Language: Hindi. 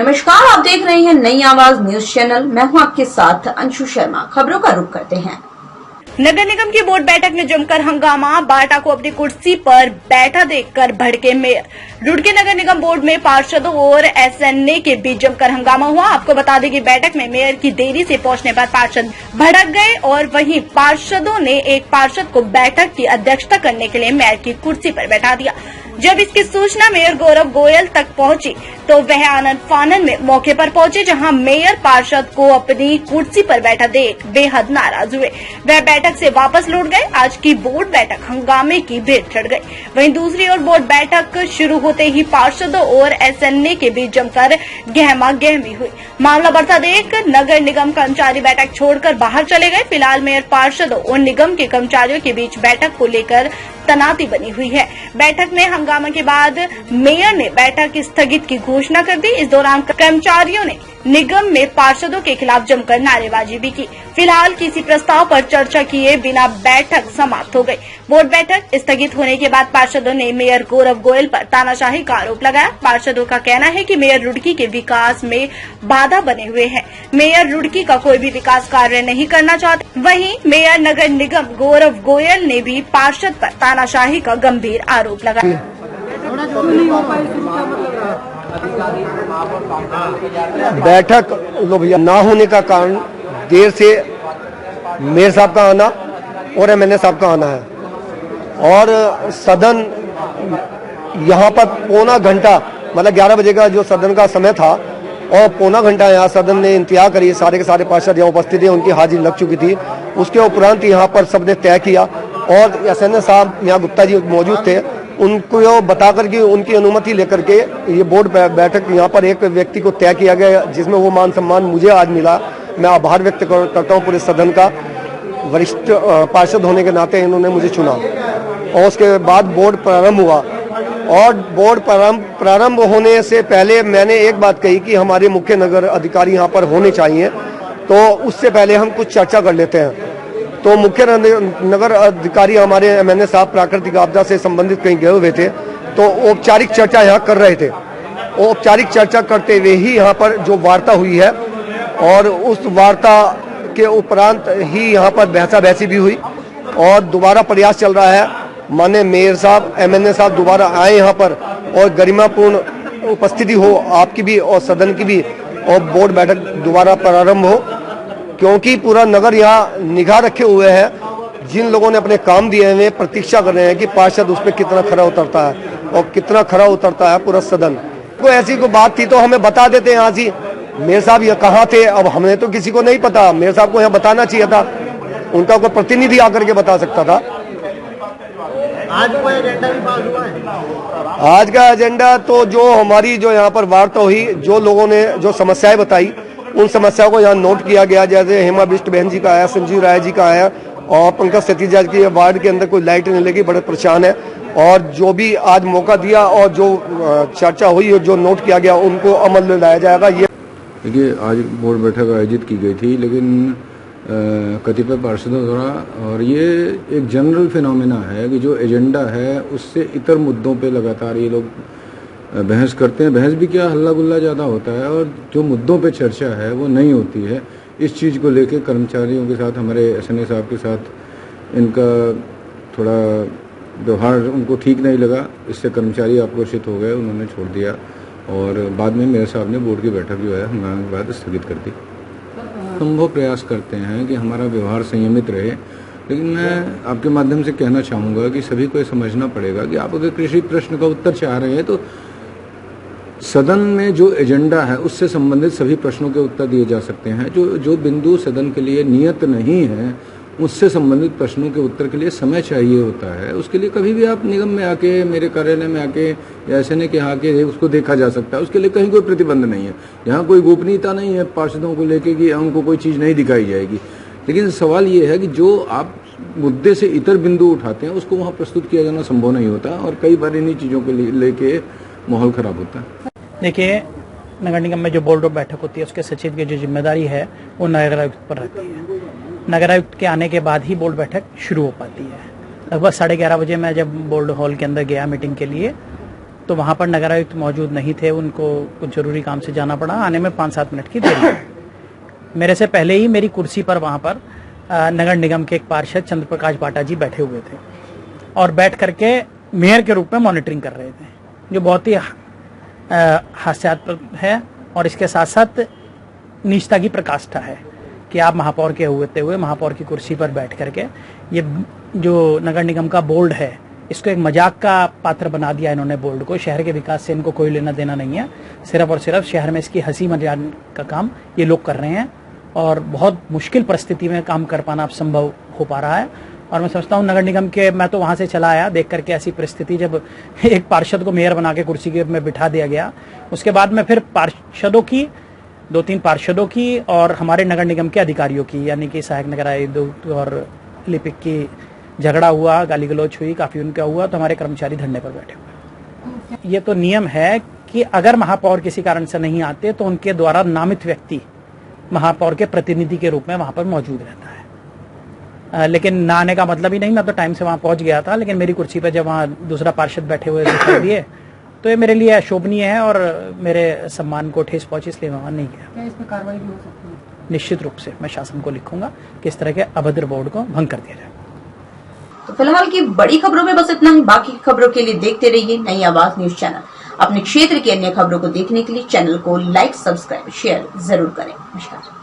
नमस्कार, आप देख रहे हैं नई आवाज न्यूज चैनल। मैं हूं आपके साथ अंशु शर्मा। खबरों का रुख करते हैं। नगर निगम की बोर्ड बैठक में जमकर हंगामा। बाटा को अपनी कुर्सी पर बैठा देखकर भड़के मेयर। रुड़की नगर निगम बोर्ड में पार्षदों और एसएनए के बीच जमकर हंगामा हुआ। आपको बता दें कि बैठक में मेयर की देरी से पहुंचने पर पार्षद भड़क गए और वहीं पार्षदों ने एक पार्षद को बैठक की अध्यक्षता करने के लिए मेयर की कुर्सी पर बैठा दिया। जब इसकी सूचना मेयर गौरव गोयल तक पहुंची तो वह आनंद फानन में मौके पर पहुंचे, जहां मेयर पार्षद को अपनी कुर्सी पर बैठा देख बेहद नाराज हुए। वह बैठक से वापस लौट गए। आज की बोर्ड बैठक हंगामे की भेंट चढ़ गई। वहीं दूसरी ओर बोर्ड बैठक शुरू होते ही पार्षदों और एसएनए के बीच जमकर गहमा गहमी हुई। मामला बढ़ता देख नगर निगम कर्मचारी बैठक छोड़कर बाहर चले गए। फिलहाल मेयर पार्षदों और निगम के कर्मचारियों के बीच बैठक को लेकर तनाती बनी हुई है। बैठक में हंगामा के बाद मेयर ने बैठक स्थगित की घोषणा कर दी। इस दौरान कर्मचारियों ने निगम में पार्षदों के खिलाफ जमकर नारेबाजी भी की। फिलहाल किसी प्रस्ताव पर चर्चा किए बिना बैठक समाप्त हो गई। बोर्ड बैठक स्थगित होने के बाद पार्षदों ने मेयर गौरव गोयल पर तानाशाही का आरोप लगाया। पार्षदों का कहना है कि मेयर रुड़की के विकास में बाधा बने हुए हैं। मेयर रुड़की का कोई भी विकास कार्य नहीं करना चाहते। वहीं मेयर नगर निगम गौरव गोयल ने भी पार्षद पर तानाशाही का गंभीर आरोप लगाया। बैठक ना होने का कारण देर से मेयर साहब का आना और एमएनए साहब का आना है और सदन यहाँ पर पौना घंटा मतलब 11 बजे का जो सदन का समय था और पौना घंटा यहाँ सदन ने इंतजार करी। सारे के सारे पार्षद यहाँ उपस्थित थे, उनकी हाजिरी लग चुकी थी। उसके उपरांत यहाँ पर सबने तय किया और एसएनए साहब यहाँ गुप्ता जी मौजूद थे, उनको बता करके उनकी अनुमति लेकर के ये बोर्ड बैठक यहाँ पर एक व्यक्ति को तय किया गया, जिसमें वो मान सम्मान मुझे आज मिला। मैं आभार व्यक्त करता हूँ पूरे सदन का। वरिष्ठ पार्षद होने के नाते इन्होंने मुझे चुना और उसके बाद बोर्ड प्रारंभ हुआ। और बोर्ड प्रारंभ होने से पहले मैंने एक बात कही कि हमारे मुख्य नगर अधिकारी यहाँ पर होने चाहिए, तो उससे पहले हम कुछ चर्चा कर लेते हैं। तो मुख्य नगर अधिकारी हमारे एमएनए साहब प्राकृतिक आपदा से संबंधित कहीं गए हुए थे, तो औपचारिक चर्चा यहाँ कर रहे थे। औपचारिक चर्चा करते हुए ही यहाँ पर जो वार्ता हुई है और उस वार्ता के उपरांत ही यहाँ पर बहसा बहसी भी हुई और दोबारा प्रयास चल रहा है। माननीय मेयर साहब, एमएनए साहब दोबारा आए यहाँ पर और गरिमापूर्ण उपस्थिति हो आपकी भी और सदन की भी, और बोर्ड बैठक दोबारा प्रारंभ हो, क्योंकि पूरा नगर यहाँ निगाह रखे हुए है। जिन लोगों ने अपने काम दिए हैं प्रतीक्षा कर रहे हैं कि पार्षद उस पर कितना खरा उतरता है और कितना खरा उतरता है पूरा सदन। कोई ऐसी कोई बात थी तो हमें बता देते यहाँ से। मेयर साहब ये कहाँ थे, अब हमने तो किसी को नहीं पता। मेयर साहब को यहाँ बताना चाहिए था, उनका कोई प्रतिनिधि आकर के बता सकता था। आज कोई एजेंडा भी पास हुआ है? आज का एजेंडा तो जो हमारी जो यहाँ पर वार्ता हुई, जो लोगों ने जो समस्याएं बताई उन समस्याओं को यहाँ नोट किया गया। जैसे हेमा बिष्ट बहन जी का आया, संजीव राय जी का आया और पंकज सतीजा की वार्ड के अंदर कोई लाइट नहीं लगी, बड़े परेशान है। और जो भी आज मौका दिया और जो चर्चा हुई और जो नोट किया गया उनको अमल में लाया जाएगा। ये देखिए, आज बोर्ड बैठक आयोजित की गई थी, लेकिन कतिपय पार्षदों द्वारा, और ये एक जनरल फिनोमेना है कि जो एजेंडा है उससे इतर मुद्दों पे लगातार ये लोग बहस करते हैं। बहस भी क्या, हल्ला गुल्ला ज़्यादा होता है और जो मुद्दों पे चर्चा है वो नहीं होती है। इस चीज़ को लेके कर्मचारियों के साथ, हमारे एसएनए साहब के साथ इनका थोड़ा व्यवहार उनको ठीक नहीं लगा। इससे कर्मचारी आक्रोशित हो गए, उन्होंने छोड़ दिया और बाद में मेयर साहब ने बोर्ड की बैठक जो है हंगामे के बाद स्थगित कर दी। संभव प्रयास करते हैं कि हमारा व्यवहार संयमित रहे, लेकिन मैं आपके माध्यम से कहना चाहूँगा कि सभी को ये समझना पड़ेगा कि आप अगर कृषि प्रश्न का उत्तर चाह रहे हैं तो सदन में जो एजेंडा है उससे संबंधित सभी प्रश्नों के उत्तर दिए जा सकते हैं। जो बिंदु सदन के लिए नियत नहीं है उससे संबंधित प्रश्नों के उत्तर के लिए समय चाहिए होता है। उसके लिए कभी भी आप निगम में आके, मेरे कार्यालय में आके या एसएनए के आके उसको देखा जा सकता है। उसके लिए कहीं कोई प्रतिबंध नहीं है। यहाँ कोई गोपनीयता नहीं है पार्षदों को लेके कि उनको कोई चीज़ नहीं दिखाई जाएगी। लेकिन सवाल ये है कि जो आप मुद्दे से इतर बिंदु उठाते हैं उसको वहाँ प्रस्तुत किया जाना संभव नहीं होता और कई बार इन्हीं चीज़ों को लेके माहौल खराब होता है। देखिए, नगर निगम में जो बोर्ड बैठक होती है उसके सचिव की जो जिम्मेदारी है वो नगर आयुक्त पर रहती है। नगर आयुक्त के आने के बाद ही बोर्ड बैठक शुरू हो पाती है। लगभग 11:30 बजे मैं जब बोर्ड हॉल के अंदर गया मीटिंग के लिए तो वहाँ पर नगर आयुक्त मौजूद नहीं थे, उनको कुछ जरूरी काम से जाना पड़ा, आने में 5-7 मिनट की देरी हुई। मेरे से पहले ही मेरी कुर्सी पर वहाँ पर नगर निगम के एक पार्षद चंद्र प्रकाश बाटा जी बैठे हुए थे और बैठ करके मेयर के रूप में मॉनिटरिंग कर रहे थे, जो बहुत ही हास्यास्पद है और इसके साथ साथ नीचता की प्रकाष्ठा है कि आप महापौर के होते हुए महापौर की कुर्सी पर बैठ करके ये जो नगर निगम का बोर्ड है इसको एक मजाक का पात्र बना दिया इन्होंने बोर्ड को। शहर के विकास से इनको कोई लेना देना नहीं है, सिर्फ और सिर्फ शहर में इसकी हंसी मजाक का काम ये लोग कर रहे हैं और बहुत मुश्किल परिस्थिति में काम कर पाना अब संभव हो पा रहा है। और मैं समझता हूँ नगर निगम के, मैं तो वहाँ से चला आया देख करके ऐसी परिस्थिति, जब एक पार्षद को मेयर बना के कुर्सी के में बिठा दिया गया, उसके बाद में फिर पार्षदों की 2-3 पार्षदों की और हमारे नगर निगम के अधिकारियों की, यानी कि सहायक नगर आयुक्त और लिपिक की झगड़ा हुआ, गाली गलौज हुई, काफी उनका हुआ, तो हमारे कर्मचारी धरने पर बैठे हुए। ये तो नियम है कि अगर महापौर किसी कारण से नहीं आते तो उनके द्वारा नामित व्यक्ति महापौर के प्रतिनिधि के रूप में वहां पर मौजूद रहता है। लेकिन ना आने का मतलब ही नहीं, मैं तो टाइम से वहां पहुंच गया था, लेकिन मेरी कुर्सी पर जब वहां दूसरा पार्षद बैठे हुए दिखाई दिए तो ये मेरे लिए अशोभनीय है और मेरे सम्मान को ठेस पहुंची, इसलिए मैं वहां नहीं गया। क्या इसमें कार्रवाई भी हो सकती है? निश्चित रूप से मैं शासन को लिखूंगा कि इस तरह के अभद्र बोर्ड को भंग कर दिया जाए। तो फिलहाल की बड़ी खबरों में बस इतना ही। बाकी खबरों के लिए देखते रहिए नई आवाज न्यूज चैनल। अपने क्षेत्र की अन्य खबरों को देखने के लिए चैनल को लाइक, सब्सक्राइब, शेयर जरूर करें। नमस्कार।